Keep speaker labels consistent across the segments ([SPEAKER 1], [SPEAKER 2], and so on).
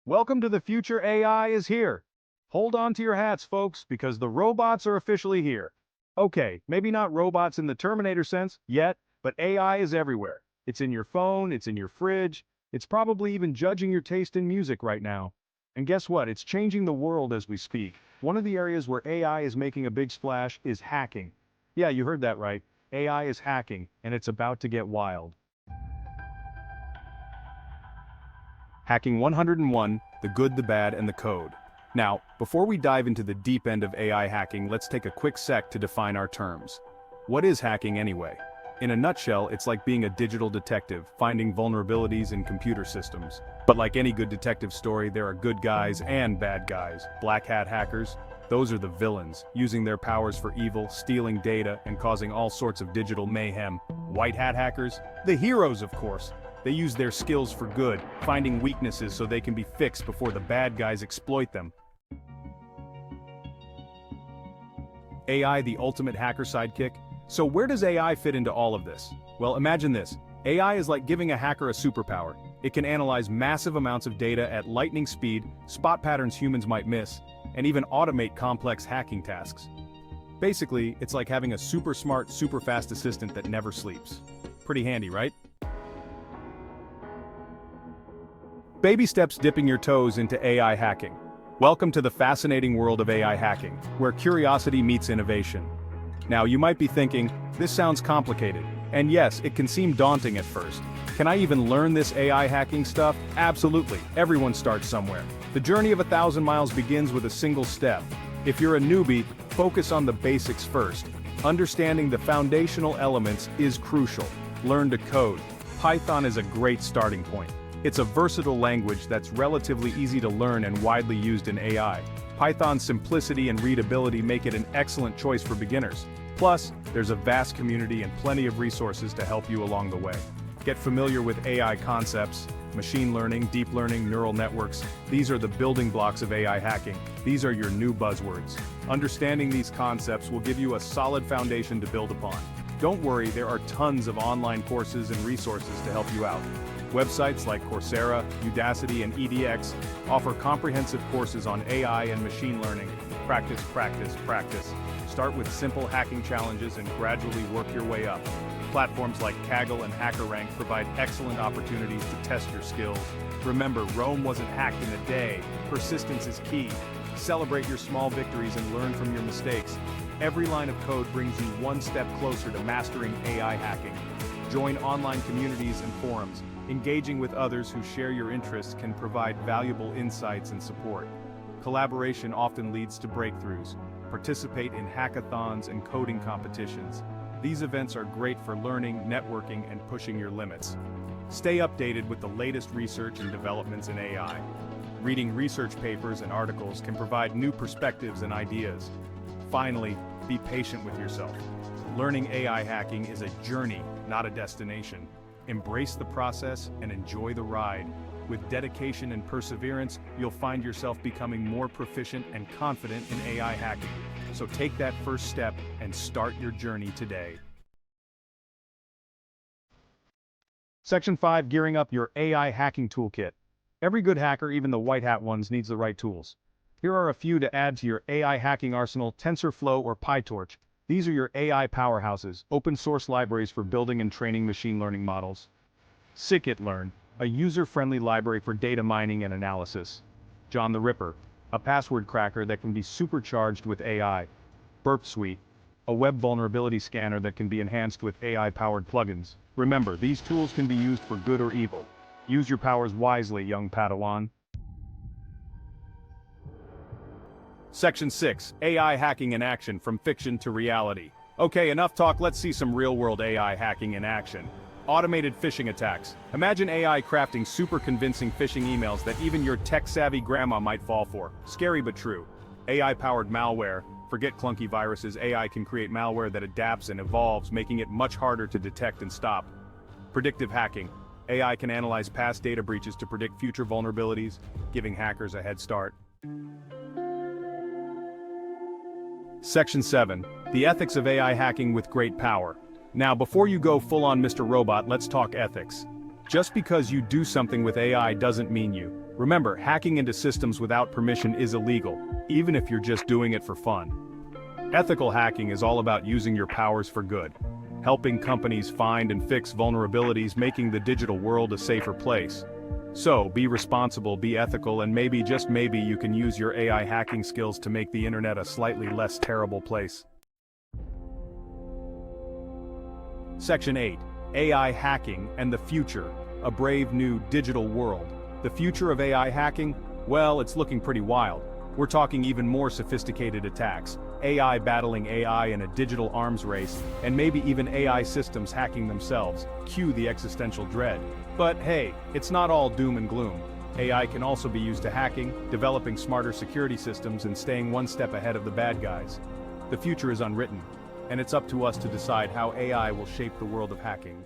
[SPEAKER 1] Welcome to the future. AI is here. Hold on to your hats, folks, because the robots are officially here. Okay, maybe not robots in the Terminator sense yet, but AI is everywhere. It's in your phone, it's in your fridge, it's probably even judging your taste in music right now. And guess what? It's changing the world as we speak. One of the areas where AI is making a big splash is hacking. Yeah, you heard that right. AI is hacking, and it's about to get wild. Hacking 101, the good, the bad, and the code. Now, before we dive into the deep end of AI hacking, let's take a quick sec to define our terms. What is hacking anyway? In a nutshell, it's like being a digital detective, finding vulnerabilities in computer systems. But like any good detective story, there are good guys and bad guys. Black hat hackers, those are the villains, using their powers for evil, stealing data, and causing all sorts of digital mayhem. White hat hackers, the heroes of course. They use their skills for good, finding weaknesses so they can be fixed before the bad guys exploit them. AI, the ultimate hacker sidekick? So where does AI fit into all of this? Well, imagine this. AI is like giving a hacker a superpower. It can analyze massive amounts of data at lightning speed, spot patterns humans might miss, and even automate complex hacking tasks. Basically, it's like having a super smart, super fast assistant that never sleeps. Pretty handy, right? Baby steps dipping your toes into AI hacking. Welcome to the fascinating world of AI hacking, where curiosity meets innovation. Now you might be thinking, this sounds complicated. And yes, it can seem daunting at first. Can I even learn this AI hacking stuff? Absolutely, everyone starts somewhere. The journey of 1,000 miles begins with a single step. If you're a newbie, focus on the basics first. Understanding the foundational elements is crucial. Learn to code. Python is a great starting point. It's a versatile language that's relatively easy to learn and widely used in AI. Python's simplicity and readability make it an excellent choice for beginners. Plus, there's a vast community and plenty of resources to help you along the way. Get familiar with AI concepts, machine learning, deep learning, neural networks. These are the building blocks of AI hacking. These are your new buzzwords. Understanding these concepts will give you a solid foundation to build upon. Don't worry, there are tons of online courses and resources to help you out. Websites like Coursera, Udacity, and EDX offer comprehensive courses on AI and machine learning. Practice, practice, practice. Start with simple hacking challenges and gradually work your way up. Platforms like Kaggle and HackerRank provide excellent opportunities to test your skills. Remember, Rome wasn't hacked in a day. Persistence is key. Celebrate your small victories and learn from your mistakes. Every line of code brings you one step closer to mastering AI hacking. Join online communities and forums. Engaging with others who share your interests can provide valuable insights and support. Collaboration often leads to breakthroughs. Participate in hackathons and coding competitions. These events are great for learning, networking, and pushing your limits. Stay updated with the latest research and developments in AI. Reading research papers and articles can provide new perspectives and ideas. Finally, be patient with yourself. Learning AI hacking is a journey, not a destination. Embrace the process and enjoy the ride. With dedication and perseverance, you'll find yourself becoming more proficient and confident in AI hacking. So take that first step and start your journey today. Section 5, Gearing Up Your AI Hacking Toolkit. Every good hacker, even the white hat ones, needs the right tools. Here are a few to add to your AI hacking arsenal: TensorFlow or PyTorch. These are your AI powerhouses, open source libraries for building and training machine learning models. Scikit-learn, a user-friendly library for data mining and analysis. John the Ripper, a password cracker that can be supercharged with AI. Burp Suite, a web vulnerability scanner that can be enhanced with AI-powered plugins. Remember, these tools can be used for good or evil. Use your powers wisely, young Padawan. Section 6, AI hacking in action, from fiction to reality. Okay, enough talk, let's see some real-world AI hacking in action. Automated phishing attacks. Imagine AI crafting super convincing phishing emails that even your tech-savvy grandma might fall for. Scary but true. AI-powered malware. Forget clunky viruses, AI can create malware that adapts and evolves, making it much harder to detect and stop. Predictive hacking. AI can analyze past data breaches to predict future vulnerabilities, giving hackers a head start. Section 7, the ethics of AI hacking with great power. Now, before you go full-on Mr. Robot, let's talk ethics. Just because you do something with AI doesn't mean you. Remember, hacking into systems without permission is illegal, even if you're just doing it for fun. Ethical hacking is all about using your powers for good, helping companies find and fix vulnerabilities, making the digital world a safer place. So, be responsible, be ethical, and maybe, just maybe, you can use your AI hacking skills to make the internet a slightly less terrible place. Section 8. AI hacking and the future, a brave new digital world. The future of AI hacking? Well, it's looking pretty wild. We're talking even more sophisticated attacks, AI battling AI in a digital arms race, and maybe even AI systems hacking themselves. Cue the existential dread. But hey, it's not all doom and gloom. AI can also be used to hacking, developing smarter security systems, and staying one step ahead of the bad guys. The future is unwritten, and it's up to us to decide how AI will shape the world of hacking.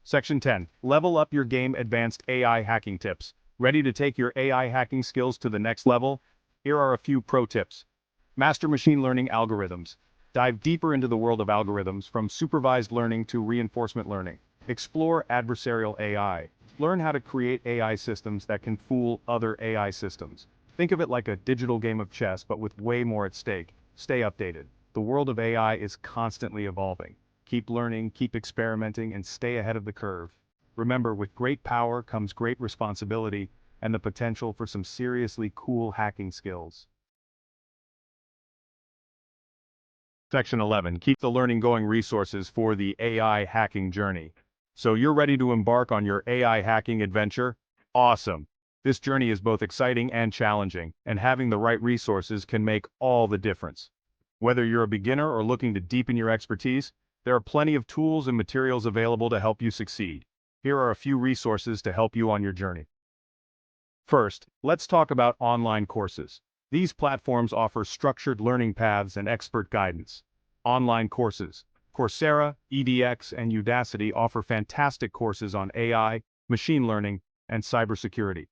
[SPEAKER 1] Section 10. Level up your game, advanced AI hacking tips. Ready to take your AI hacking skills to the next level? Here are a few pro tips. Master machine learning algorithms. Dive deeper into the world of algorithms, from supervised learning to reinforcement learning. Explore adversarial AI. Learn how to create AI systems that can fool other AI systems. Think of it like a digital game of chess, but with way more at stake. Stay updated. The world of AI is constantly evolving. Keep learning, keep experimenting, and stay ahead of the curve. Remember, with great power comes great responsibility and the potential for some seriously cool hacking skills. Section 11. Keep the learning going, resources for the AI hacking journey. So you're ready to embark on your AI hacking adventure? Awesome. This journey is both exciting and challenging, and having the right resources can make all the difference. Whether you're a beginner or looking to deepen your expertise, there are plenty of tools and materials available to help you succeed. Here are a few resources to help you on your journey. First, let's talk about online courses. These platforms offer structured learning paths and expert guidance. Online courses. Coursera, edX, and Udacity offer fantastic courses on AI, machine learning, and cybersecurity.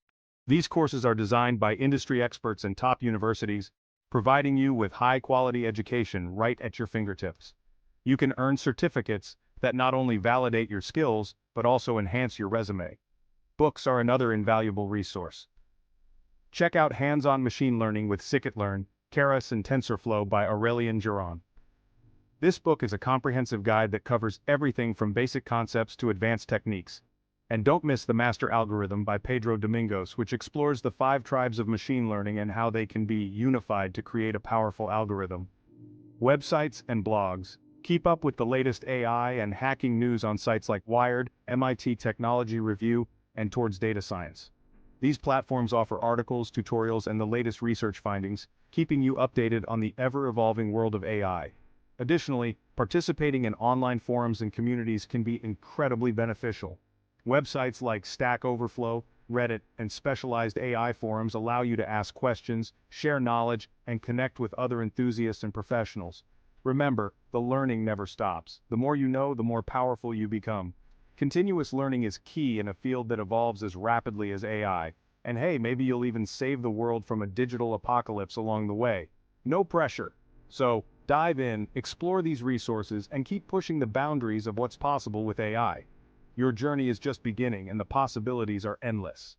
[SPEAKER 1] These courses are designed by industry experts and top universities, providing you with high-quality education right at your fingertips. You can earn certificates that not only validate your skills, but also enhance your resume. Books are another invaluable resource. Check out Hands-on Machine Learning with Scikit-learn, Keras and TensorFlow by Aurélien Giron. This book is a comprehensive guide that covers everything from basic concepts to advanced techniques. And don't miss The Master Algorithm by Pedro Domingos, which explores the 5 tribes of machine learning and how they can be unified to create a powerful algorithm. Websites and blogs. Keep up with the latest AI and hacking news on sites like Wired, MIT Technology Review, and Towards Data Science. These platforms offer articles, tutorials, and the latest research findings, keeping you updated on the ever-evolving world of AI. Additionally, participating in online forums and communities can be incredibly beneficial. Websites like Stack Overflow, Reddit, and specialized AI forums allow you to ask questions, share knowledge, and connect with other enthusiasts and professionals. Remember, the learning never stops. The more you know, the more powerful you become. Continuous learning is key in a field that evolves as rapidly as AI. And hey, maybe you'll even save the world from a digital apocalypse along the way. No pressure. So, dive in, explore these resources, and keep pushing the boundaries of what's possible with AI. Your journey is just beginning and the possibilities are endless.